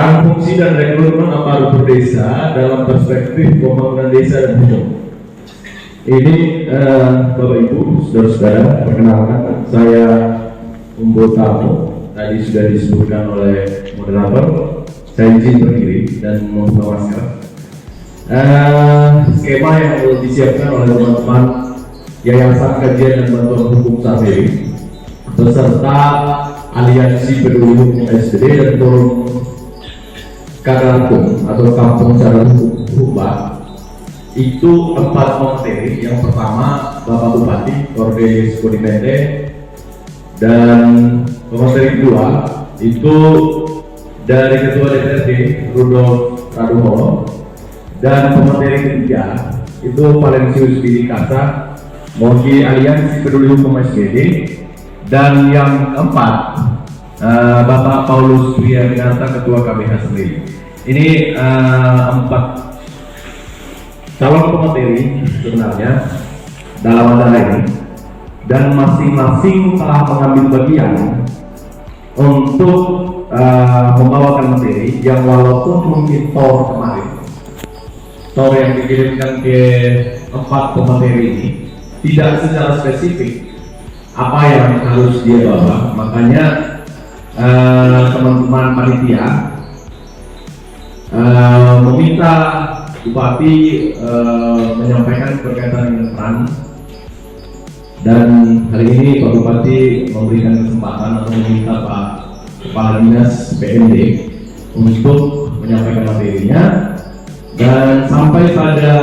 Peran fungsi dan rekrutmen aparatur desa dalam perspektif pembangunan desa dan hukum. Ini Bapak Ibu, saudara-saudara, perkenalkan saya Umbo Tamu. Tadi sudah disebutkan oleh moderator. Saya izin berdiri dan membuka masker. Skema yang disiapkan oleh teman-teman Yayasan Kajian dan Bantuan Hukum Saperi beserta Aliansi Peduli Hukum SPD dan Forum Kadarkum atau Kampung Cara Hukum Hukum itu 4 materi. Yang pertama Bapak Bupati Cordelis Kodipete, dan materi kedua itu dari Ketua DPRD Rudolf Raduholo, dan pemateri ketiga itu Valensius Billy Kasa mewakili Aliansi Peduli Hukum SPD, dan yang keempat Bapak Paulus Priyaminata Ketua KBH sendiri. Ini 4 calon pemateri sebenarnya dalam acara ini, dan masing-masing telah mengambil bagian untuk membawakan materi yang walaupun mungkin tor yang dikirimkan ke 4 pemateri ini tidak secara spesifik apa yang harus dia bawa. Makanya teman-teman panitia meminta Bupati menyampaikan berkaitan dengan peran, dan hari ini Pak Bupati memberikan kesempatan atau meminta Pak Kepala Dinas PMD untuk menyampaikan materinya. Dan sampai pada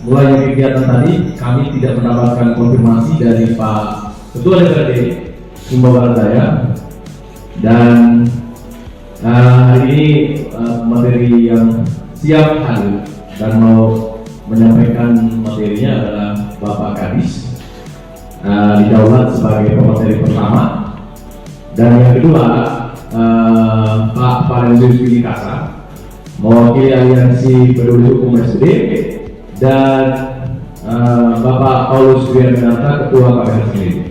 mulai kegiatan tadi kami tidak mendapatkan konfirmasi dari Pak Ketua DPRD Sumbawa Barat Daya, dan hari ini materi yang siap hadir dan mau menyampaikan materinya adalah Bapak Kadis didaulat sebagai pemateri pertama, dan yang kedua Pak Valensius Billy Kasa mewakili Aliansi Peduli Hukum SD, dan Bapak Paulus Priyaminata Ketua KBH sendiri.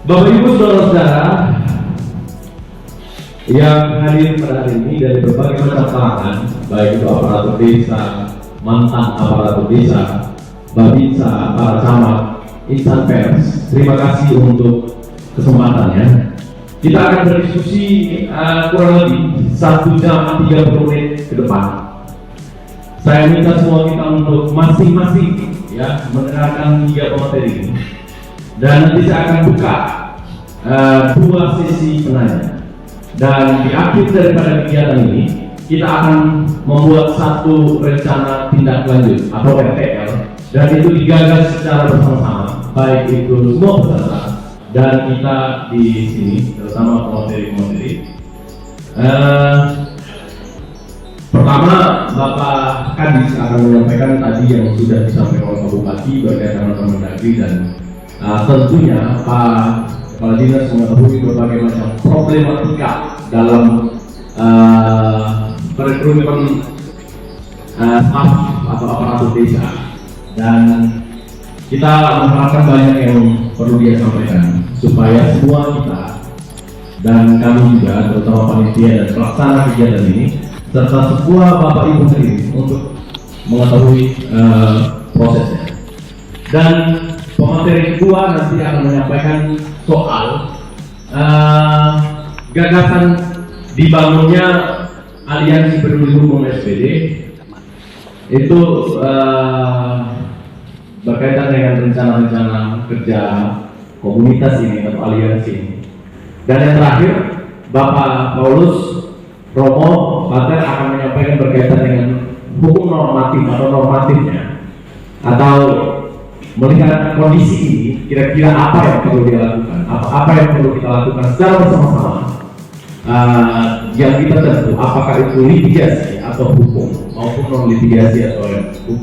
Bapak Ibu saudara-saudara yang hadir pada hari ini dari berbagai macam kalangan, baik itu aparatur desa, mantan aparatur desa, babinsa, para camat, insan pers, terima kasih untuk kesempatannya. Kita akan berdiskusi kurang lebih 1 jam 30 menit ke depan. Saya minta semua kita untuk masing-masing ya mendengarkan 3 pemateri ini, dan nanti saya akan buka 2 sesi penanya, dan di akhir daripada kegiatan ini kita akan membuat satu rencana tindak lanjut atau RTL, dan itu digagas secara bersama-sama baik itu semua peserta dan kita di sini, terutama pemateri-pemateri. Pertama, Bapak Kadis akan menyampaikan tadi yang sudah disampaikan oleh Pak Bupati berkaitan dengan Mendagri, dan tentunya Pak Kepala Dinas mengetahui berbagai macam problematika dalam perekrutmen staf atau aparatur desa, dan kita mengharapkan banyak yang perlu dia sampaikan supaya semua kita dan kami juga, terutama panitia dan pelaksana kegiatan ini, serta semua Bapak Ibu sendiri untuk mengetahui prosesnya. Dan pemateri kedua nanti akan menyampaikan soal gagasan dibangunnya Aliansi Peduli Hukum SPD itu berkaitan dengan rencana-rencana kerja komunitas ini atau aliansi ini. Dan yang terakhir, Bapak Paulus Romo Pater akan menyampaikan berkaitan dengan hukum normatif atau normatifnya, atau melihat kondisi ini kira-kira apa yang perlu dilakukan, apa yang perlu kita lakukan secara bersama-sama. Yang kita tentu apakah itu litigasi atau hukum maupun non litigasi atau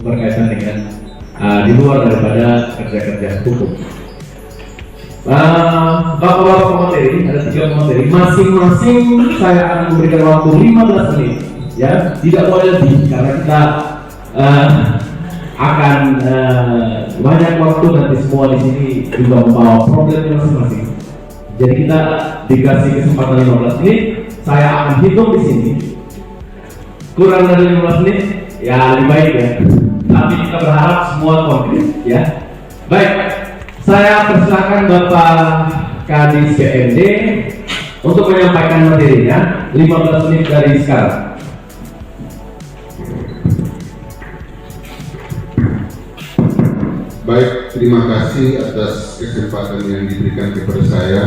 berkaitan dengan di luar daripada kerja-kerja hukum. Bapak-bapak pemateri, ada 3 pemateri, masing-masing saya akan memberikan waktu 15 menit, ya, tidak boleh lebih karena kita akan banyak waktu nanti semua di sini juga membawa problemnya masing-masing. Jadi kita dikasih kesempatan 15 menit, saya akan hitung di sini kurang dari 15 menit, ya lebih baik ya. Tapi kita berharap semua konkret ya. Baik, saya persilakan Bapak Kadis PMD untuk menyampaikan materinya 15 menit dari sekarang. Baik, terima kasih atas kesempatan yang diberikan kepada saya.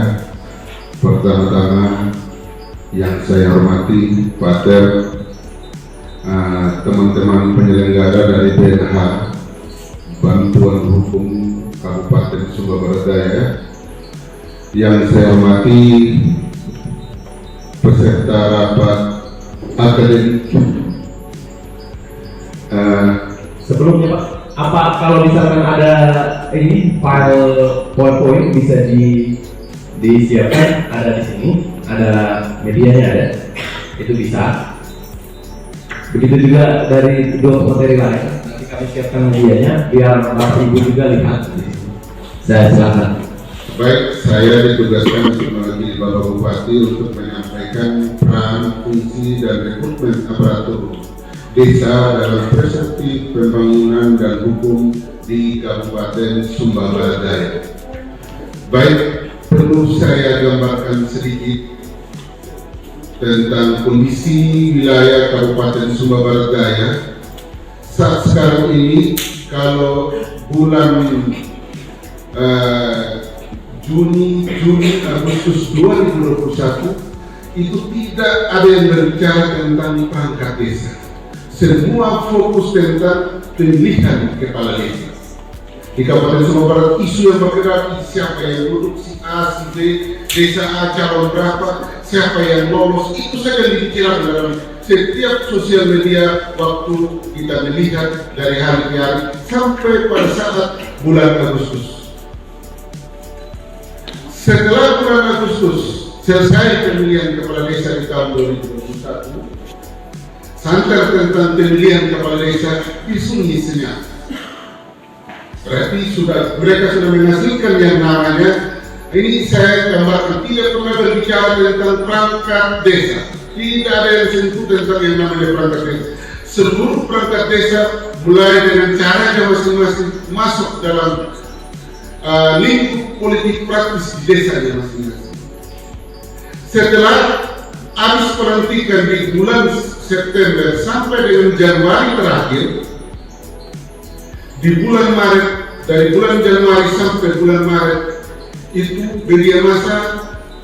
Pertama-tama yang saya hormati Pater, teman-teman penyelenggara dari BNH Bantuan Hukum Kabupaten Sumba Barat Daya, yang saya hormati peserta rapat akademik. Sebelumnya Pak, apa kalau misalkan ada ini file PowerPoint bisa disiapkan, ada di sini, ada medianya ada, itu bisa. Begitu juga dari dua materi lain, nanti kami siapkan medianya biar Bapak Ibu juga lihat. Saya silakan. Baik, saya ditugaskan sebagai Bapak Bupati untuk menyampaikan peran, fungsi, dan rekrutmen aparatur desa dalam perspektif pembangunan dan hukum di Kabupaten Sumba Barat Daya. Baik, perlu saya gambarkan sedikit tentang kondisi wilayah Kabupaten Sumba Barat Daya saat sekarang ini. Kalau bulan Juni, Agustus 2021 itu tidak ada yang berbicara tentang perangkat desa. Semua fokus tentang pemilihan kepala desa. Di Kabupaten Sumba Barat, isu yang bergerak siapa yang duduk, si A, si B, desa A calon berapa, siapa yang lolos, itu saja yang dibicarakan dalam setiap sosial media waktu kita melihat dari hari ke hari sampai pada saat bulan Agustus. Setelah bulan Agustus selesai pemilihan kepala desa di tahun 2021, santer tentang pemilihan kepala desa disunyi senyap. Berarti mereka sudah menghasilkan yang namanya, ini saya gambarkan, tidak pernah berbicara tentang perangkat desa. Tidak ada yang sentuh tentang yang namanya perangkat desa. Seluruh perangkat desa mulai dengan caranya masing-masing masuk dalam lingkup politik praktis di desanya masing-masing. Setelah habis pelantikan di bulan September sampai dengan Januari terakhir, di bulan Maret, dari bulan Januari sampai bulan Maret itu media massa,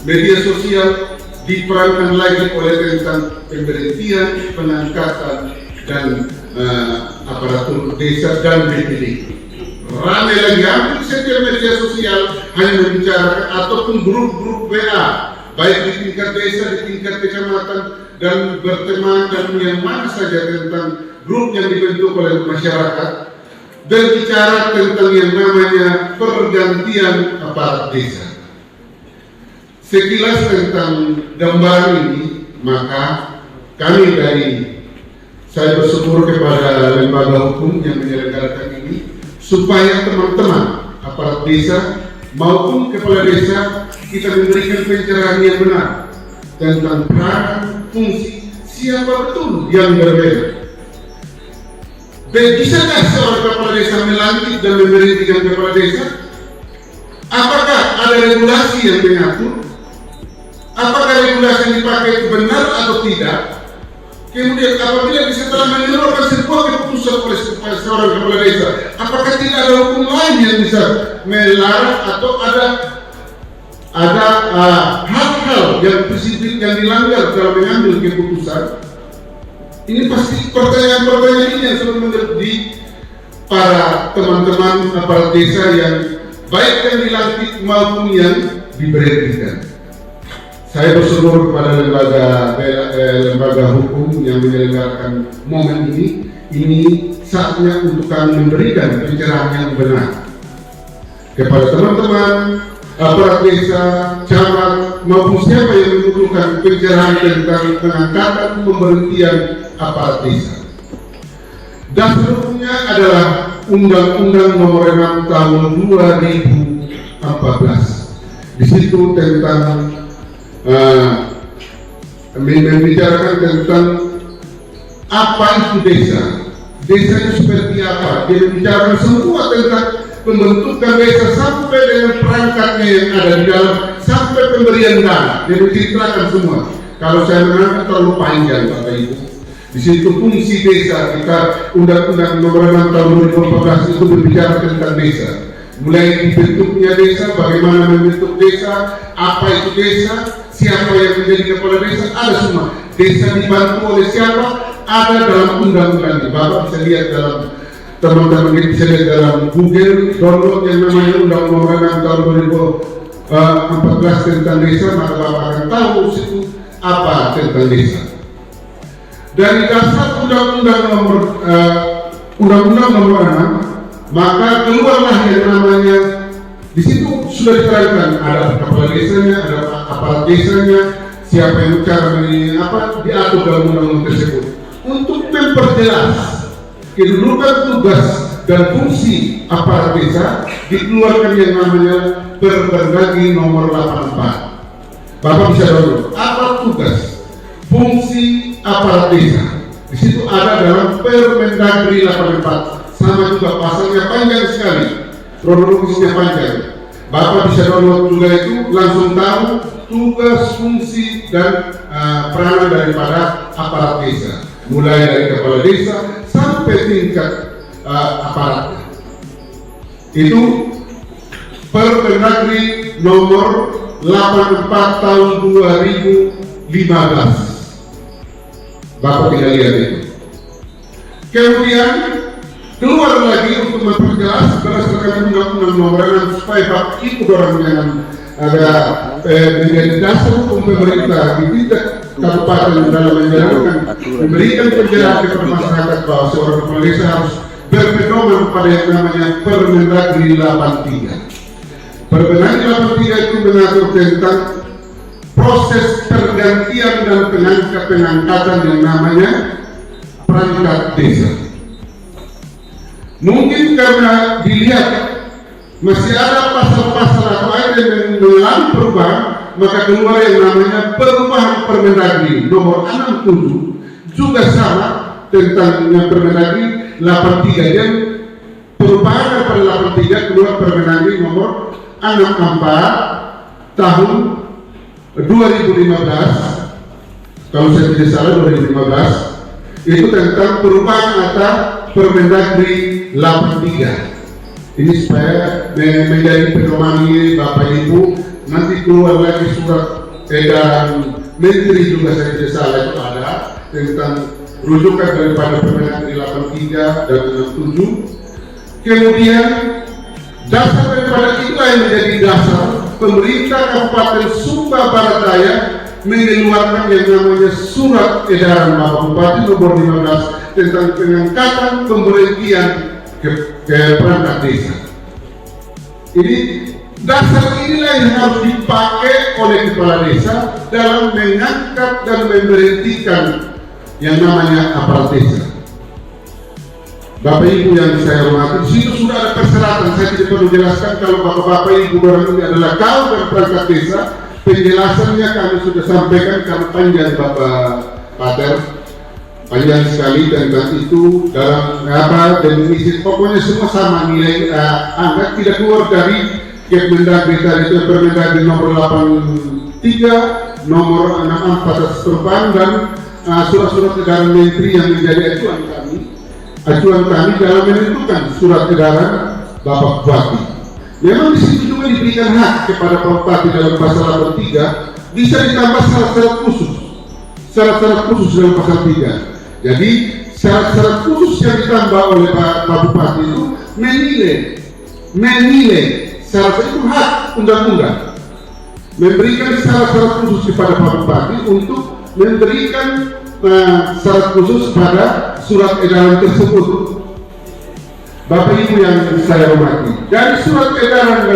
media sosial diperankan lagi oleh tentang pemberhentian, pengangkatan dan aparatur desa dan BPD. Ramai lagi, hampir setiap media sosial hanya membicarakan ataupun grup-grup WA, baik di tingkat desa, di tingkat kecamatan, dan berteman dan yang mana saja tentang grup yang dibentuk oleh masyarakat, berbicara tentang yang namanya pergantian aparat desa. Sekilas tentang gambaran ini, maka kami saya bersyukur kepada lembaga hukum yang menyelenggarakan ini, supaya teman-teman aparat desa maupun kepala desa kita memberikan pencerahan yang benar tentang peran, fungsi, siapa betul yang berbeda. Bisakah seorang kepala desa melantik dan memberhentikan kepala desa? Apakah ada regulasi yang mengatur? Apakah regulasi yang dipakai itu benar atau tidak? Kemudian apabila setelah mengeluarkan sebuah keputusan oleh seorang kepala desa, apakah tidak ada hukum lain yang bisa melarang atau ada hal-hal yang prinsip yang dilanggar dalam mengambil keputusan? Ini pasti pertanyaan-pertanyaan ini yang selalu menjadi para teman-teman aparat desa yang baik yang dilantik maupun yang diberhentikan. Saya bersyukur kepada lembaga hukum yang menyelenggarakan momen ini. Ini saatnya untuk kami memberikan pencerahan yang benar kepada teman-teman aparat desa, camat maupun siapa yang membutuhkan pencerahan tentang pengangkatan pemberhentian aparat desa. Dasarnya adalah Undang-Undang Nomor 6 Tahun 2014. Di situ tentang membicarakan tentang apa itu desa. Desa itu seperti apa? Dia membicarakan semua tentang pembentukan desa sampai dengan perangkatnya yang ada di dalam, sampai pemberian dana. Dia menceritakan semua. Kalau saya menangkap terlalu panjang, Bapak Ibu. Di situ fungsi desa, kita Undang-Undang Nomor 6 Tahun 2014 itu berbicara tentang desa. Mulai dibentuknya desa, bagaimana membentuk desa, apa itu desa, siapa yang menjadi kepala desa, ada semua. Desa dibantu oleh siapa, ada dalam undang-undang. Bapak bisa lihat dalam, teman-teman bisa lihat dalam Google, download yang namanya Undang-Undang Nomor 6 Tahun 2014 tentang desa, maka Bapak akan tahu situ apa tentang desa. Dari dasar Undang-Undang Nomor 6, maka keluarlah yang namanya, di situ sudah diterangkan ada kepala desanya, ada aparat desanya, siapa yang cara diatur dalam undang-undang tersebut. Untuk memperjelas kedudukan, tugas dan fungsi aparat desa, dikeluarkan yang namanya Permendagri Nomor 84. Bapak bisa download apa tugas, fungsi aparat desa. Di situ ada dalam Permendagri 84. Sama juga pasalnya panjang sekali, kronologisnya panjang. Bapak bisa download juga itu, langsung tahu tugas, fungsi dan peranan daripada aparat desa, mulai dari kepala desa sampai tingkat aparatnya. Itu Permendagri Nomor 84 Tahun 2015. Bapak tidak lihat itu. Kemudian keluar lagi untuk memperjelas berdasarkan Undang-Undang Nomor 6 supaya Bapak itu orang yang ada menjadi dasar hukum pemerintah di tingkat kabupaten dalam menjalankan, memberikan penjelasan kepada masyarakat bahwa seorang kepala desa harus berpedoman pada yang namanya Permendagri 83. Permendagri 83 itu mengatur tentang proses pergantian dan pengangkatan yang namanya perangkat desa. Mungkin karena dilihat masih ada pasal-pasal atau ayat yang mengalami perubahan, maka keluar yang namanya perubahan Permendagri Nomor 67 juga sama tentang Permendagri 83, dan perubahan daripada 83 keluar Permendagri Nomor 64 Tahun 2015, kalau saya tidak salah 2015, itu tentang perubahan atas Permendagri 83. Ini supaya menjadi pedoman ini Bapak Ibu. Nanti keluar lagi surat edaran Menteri juga saya tidak salah itu ada tentang rujukan daripada Permendagri 83 dan 67. Kemudian dasar daripada itu yang menjadi dasar pemerintah Kabupaten Sumba Barat Daya mengeluarkan yang namanya Surat Edaran Bapak Bupati Nomor 15 tentang pengangkatan pemberhentian ke perangkat desa. Ini dasar inilah yang harus dipakai oleh kepala desa dalam mengangkat dan memberhentikan yang namanya aparat desa. Bapak Ibu yang saya hormati, di situ sudah ada persyaratan. Saya tidak perlu jelaskan kalau Bapak Ibu orang ini adalah kaum dan perangkat desa. Penjelasannya kami sudah sampaikan karena panjang Bapak Pater, panjang sekali tentang itu dalam definisi. Pokoknya semua sama nilai angka, tidak keluar dari Kemendagri tadi itu Permendagri Nomor 83, Nomor 64 perubahan dan surat-surat edaran Menteri yang menjadi acuan kami dalam menentukan surat edaran Bapak Bupati. Memang di situ juga diberikan hak kepada Pak Bupati dalam pasal 83, bisa ditambah syarat-syarat khusus dalam pasal 3. Jadi syarat-syarat khusus yang ditambah oleh Pak Bupati itu menilai syarat itu hak undang-undang, memberikan syarat-syarat khusus kepada Pak Bupati untuk memberikan syarat khusus pada surat edaran tersebut. Bapak Ibu yang saya hormati, dari surat edaran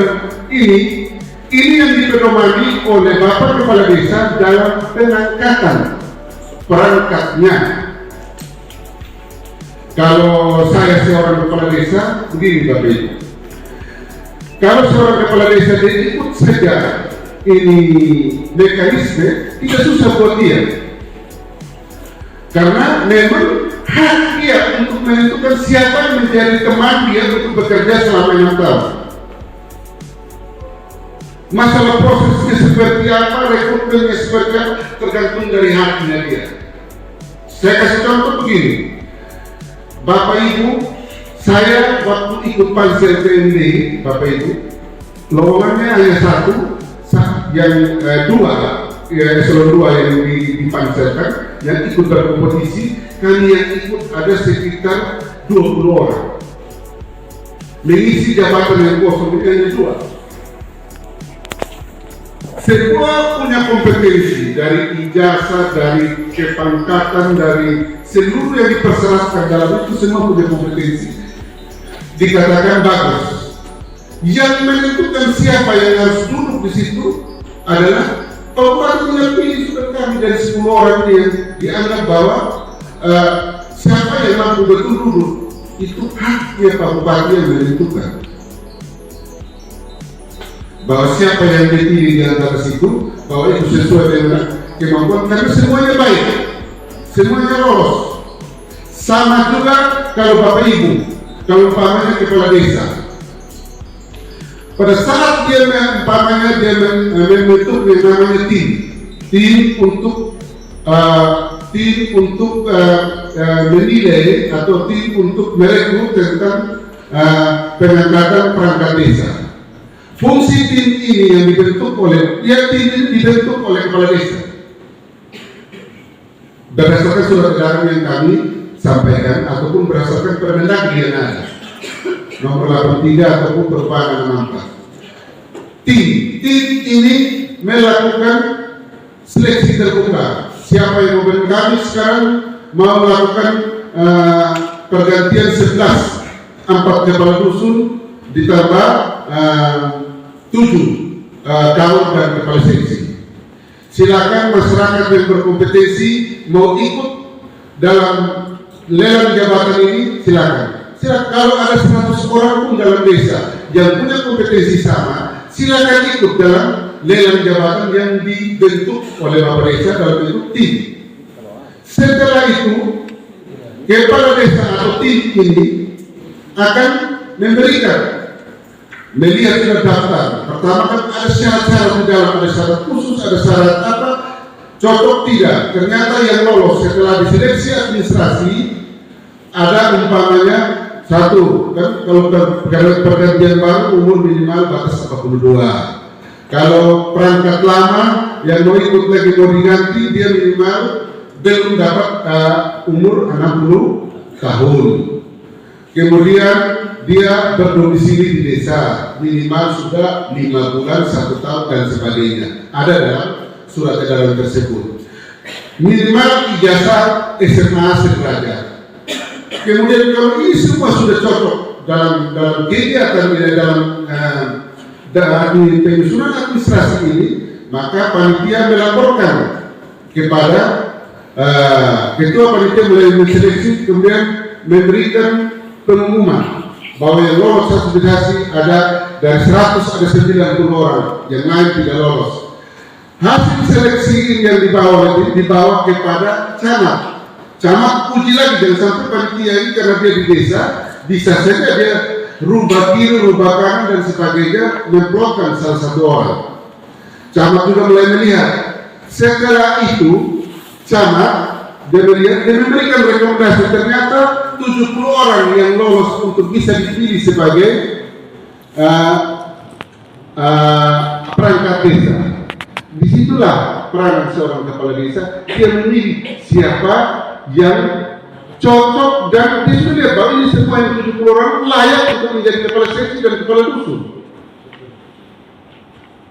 ini yang dipedomani oleh Bapak Kepala Desa dalam pengangkatan perangkatnya. Kalau saya seorang kepala desa, begini Bapak Ibu. Kalau seorang kepala desa dia ikut saja ini mekanisme, tidak susah buat dia. Karena memang hak dia untuk menentukan siapa yang menjadi teman dia untuk bekerja selama 6 tahun. Masalah prosesnya seperti apa, rekrutmennya seperti apa, tergantung dari hatinya dia. Saya kasih contoh begini, Bapak Ibu, saya waktu ikut pansel PMD, Bapak Ibu, lowongannya hanya satu, yang eselon 2 yang dipanselkan, yang ikut berkompetisi, kami yang ikut ada sekitar 20 orang. Mengisi jabatan yang kosong itu hanya 2. Semua punya kompetensi, dari ijazah, dari kepangkatan, dari seluruh yang dipersyaratkan dalam itu semua punya kompetensi. Dikatakan bagus. Yang menentukan siapa yang harus duduk di situ adalah Pak Bupati yang pilih sudah kami dari 10 orang yang dianggap bahwa siapa yang mampu betul duduk itu haknya Pak Bupati yang menentukan. Bahwa siapa yang dipilih di antara situ, bahwa itu sesuai dengan kemampuan, karena semuanya baik, semuanya lolos. Sama juga kalau Bapak Ibu, kalau umpamanya kepala desa, pada saat dia membentuk yang namanya tim untuk menilai atau tim untuk merekrut tentang pengangkatan perangkat desa. Fungsi tim ini yang dibentuk oleh kepala desa berdasarkan surat edaran yang kami sampaikan ataupun berdasarkan Permendagri yang ada nomor 83 ataupun perubahan 64. Tim ini melakukan seleksi terbuka. Siapa yang mau kami sekarang mau melakukan pergantian 4 kepala dusun ditambah 7 camat dan kepala seksi. Silakan masyarakat yang berkompetensi mau ikut dalam lelang jabatan ini, silakan. Kalau ada 100 orang pun dalam desa yang punya kompetensi sama, silakan ikut dalam lelang jabatan yang dibentuk oleh Bapak Desa dalam bentuk tim. Setelah itu, kepala desa atau tim ini akan melihat sudah daftar. Pertama kan ada syarat-syarat di dalam, ada syarat khusus, ada syarat apa, cocok tidak. Ternyata yang lolos setelah diseleksi administrasi ada umpamanya 1, kan kalau pergantian baru umur minimal batas 42. Kalau perangkat lama yang mau ikut lagi mau diganti, dia minimal belum dapat umur 60 tahun. Kemudian dia berdomisili di desa, minimal sudah 5 bulan, 1 tahun dan sebagainya. Ada dalam surat edaran tersebut. Minimal ijazah SMA sederajat. Kemudian kalau ini semua sudah cocok dalam kegiatan dalam penyusunan administrasi ini, maka panitia melaporkan kepada ketua panitia mulai menseleksi, kemudian memberikan pengumuman bahwa yang lolos administrasi ada dari 100 ada 90 orang, yang lain tidak lolos. Hasil seleksi ini yang dibawa kepada camat. Camat uji lagi, jangan sampai panitia ini karena dia di desa bisa saja dia rubah kiri, rubah kanan dan sebagainya, memblokkan salah satu orang. Camat juga mulai melihat. Setelah itu camat dia melihat, dia memberikan rekomendasi, ternyata 70 orang yang lolos untuk bisa dipilih sebagai perangkat desa. Disitulah peranan seorang kepala desa, dia memilih siapa yang cocok dan dia sudah lihat bahwa ini semua yang 70 orang layak untuk menjadi kepala seksi dan kepala dusun.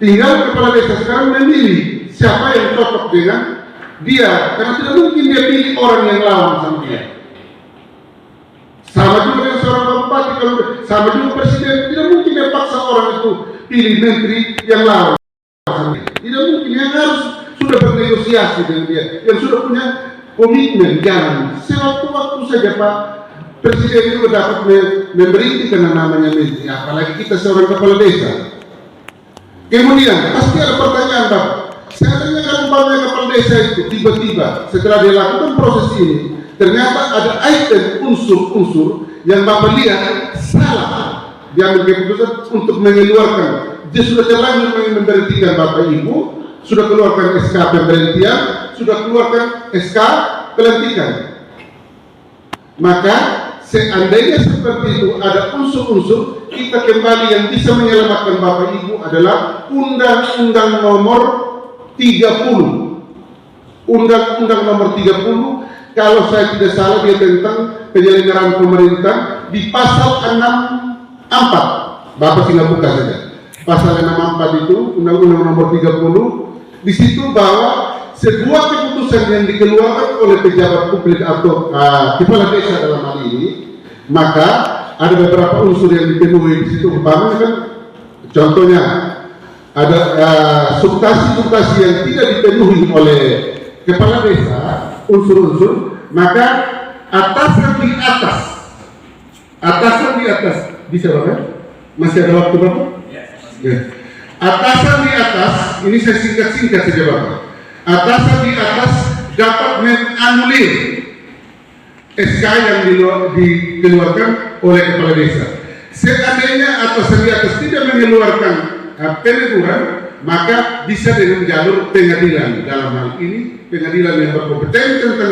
Tinggal kepala desa sekarang memilih siapa yang cocok dengan dia, karena tidak mungkin dia pilih orang yang lawan sama dia. Sama juga dengan seorang bupati, kalau sama juga presiden, tidak mungkin dia paksa orang itu pilih menteri yang lawan sama dia. Tidak mungkin, yang harus sudah bernegosiasi dengan dia, yang sudah punya komitmen. Jangan sewaktu-waktu saja Pak Presiden itu dapat memberitakan namanya menteri, apalagi kita seorang kepala desa. Kemudian pasti ada pertanyaan Pak, saya tanyakan Pak uangnya kepala desa itu tiba-tiba setelah dia lakukan proses ini, ternyata ada item unsur-unsur yang Bapak lihat salah diambil keputusan untuk mengeluarkan. Dia sudah terlanjur memberhentikan Bapak Ibu, sudah keluarkan SK pemberhentian, sudah keluarkan SK pelantikan. Maka seandainya seperti itu ada unsur-unsur, kita kembali yang bisa menyelamatkan Bapak Ibu adalah Undang-Undang Nomor 30. Undang-Undang Nomor 30, kalau saya tidak salah dia tentang penyelenggaraan pemerintah di pasal 64. Bapak tinggal buka saja. Pasal 64 itu Undang-Undang Nomor 30, di situ bahwa sebuah keputusan yang dikeluarkan oleh pejabat publik atau kepala desa dalam hal ini, maka ada beberapa unsur yang dipenuhi di situ. Umpamanya kan, contohnya ada substansi-substansi yang tidak dipenuhi oleh kepala desa, unsur-unsur, maka atasan di atas, bisa Bapak? Masih ada waktu Bapak? Ya. Atasan di atas, ini saya singkat-singkat saja Bapak. Atasan di atas dapat menganulir SK yang dikeluarkan oleh kepala desa. Seandainya atasan di atas tidak mengeluarkan peneguran, maka bisa dengan jalur pengadilan. Dalam hal ini pengadilan yang berkompeten tentang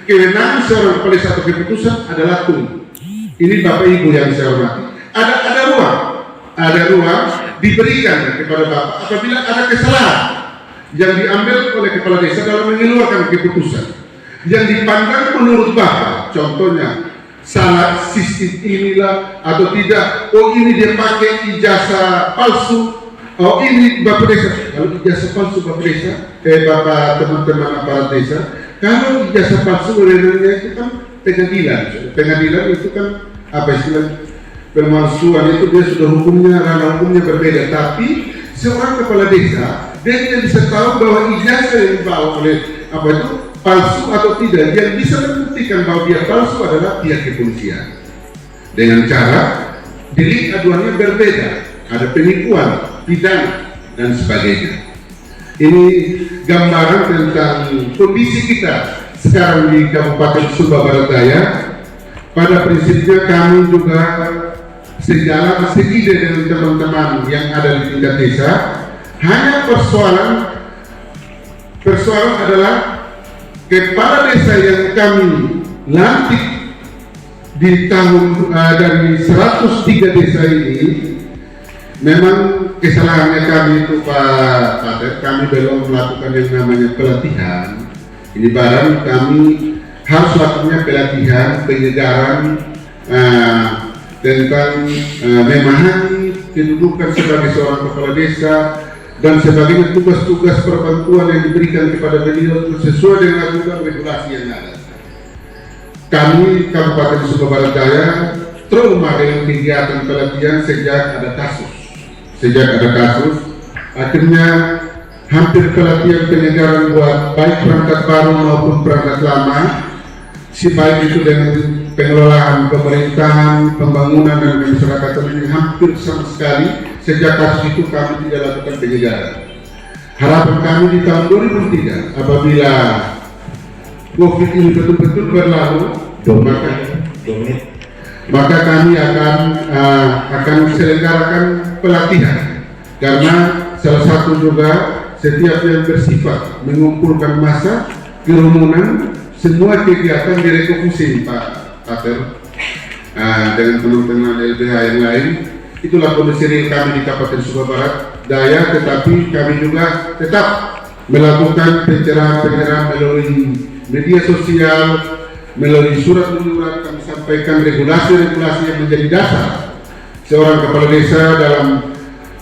kewenangan seorang kepala desa atau keputusan adalah tun. Ini Bapak Ibu yang saya hormati. Ada ruang diberikan kepada Bapak apabila ada kesalahan yang diambil oleh kepala desa dalam mengeluarkan keputusan yang dipandang menurut Bapak, contohnya salah sistem inilah atau tidak, oh ini dia pakai ijazah palsu, oh ini Bapak desa, kalau ijazah palsu Bapak desa, Bapak teman-teman aparat desa, kalau ijazah palsu wewenangnya itu kan pengadilan itu kan apa istilah pemalsuan itu dia sudah ranah hukumnya berbeda, tapi seorang kepala desa dia tidak bisa tahu bahwa ijazah yang dibawa oleh apa itu palsu atau tidak. Yang bisa membuktikan bahwa dia palsu adalah pihak kepolisian dengan cara delik aduannya berbeda, ada penipuan, pidana dan sebagainya. Ini gambaran tentang kondisi kita sekarang di Kabupaten Sumba Barat Daya. Pada prinsipnya kami juga sejalan seide dengan teman-teman yang ada di tingkat desa. Hanya persoalan adalah kepala desa yang kami lantik di tahun dari 103 desa ini, memang kesalahannya kami itu Pak Pater, kami belum melakukan yang namanya pelatihan. Ini barang kami harus lakukannya pelatihan, penyegaran tentang memahami kedudukan sebagai seorang kepala desa dan sebagainya, tugas-tugas perbantuan yang diberikan kepada beliau sesuai dengan aturan regulasi yang ada. Kami Kabupaten Sumba Barat Daya trauma dengan kegiatan pelatihan sejak ada kasus. Akhirnya hampir pelatihan penyegaran buat baik perangkat baru maupun perangkat lama, si baik itu dengan pengelolaan pemerintahan, pembangunan dan kemasyarakatan ini hampir sama sekali. Sejak kasus itu kami tidak lakukan penyegaran. Harapan kami di tahun 2003 apabila COVID ini betul-betul berlalu, maka kami akan selenggarakan pelatihan, karena salah satu juga setiap yang bersifat mengumpulkan massa, kerumunan, semua kegiatan direfocusing Pak Pater dengan teman-teman LBH yang lain. Itulah kondisi real kami di Kabupaten Sumba Barat Daya, tetapi kami juga tetap melakukan pencerahan melalui media sosial, melalui surat-menyurat. Kami sampaikan regulasi-regulasi yang menjadi dasar seorang kepala desa dalam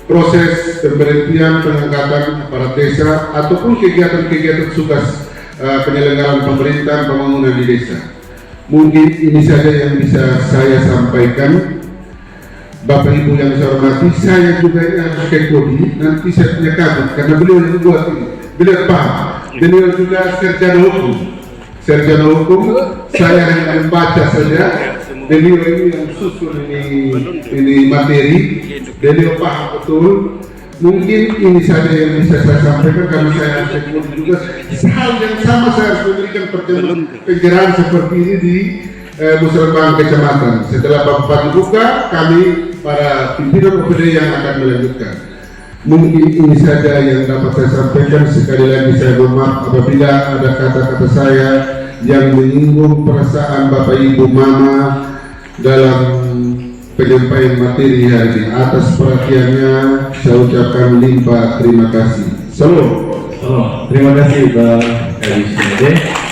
proses pemberhentian, pengangkatan aparat desa ataupun kegiatan-kegiatan tugas penyelenggaraan pemerintahan pembangunan di desa. Mungkin ini saja yang bisa saya sampaikan. Bapak Ibu yang saya hormati, saya juga yang pakai kodi, nanti saya punya kabut karena beliau yang buat ini, beliau paham, beliau juga sarjana hukum, saya hanya membaca saja, beliau ini yang susun ini materi, beliau paham betul, Mungkin ini saja yang bisa saya sampaikan karena saya harus juga hal yang sama saya harus memberikan pencerahan seperti ini di musyawarah kecamatan. Setelah Bapak dibuka, kami para pimpinan OPD yang akan melanjutkan. Mungkin ini saja yang dapat saya sampaikan. Sekali lagi saya mohon maaf apabila ada kata-kata saya yang menyinggung perasaan Bapak Ibu Mama dalam penyampaian materi hari ini. Atas perhatiannya saya ucapkan limpah terima kasih. Salam. Terima kasih Pak Kadis.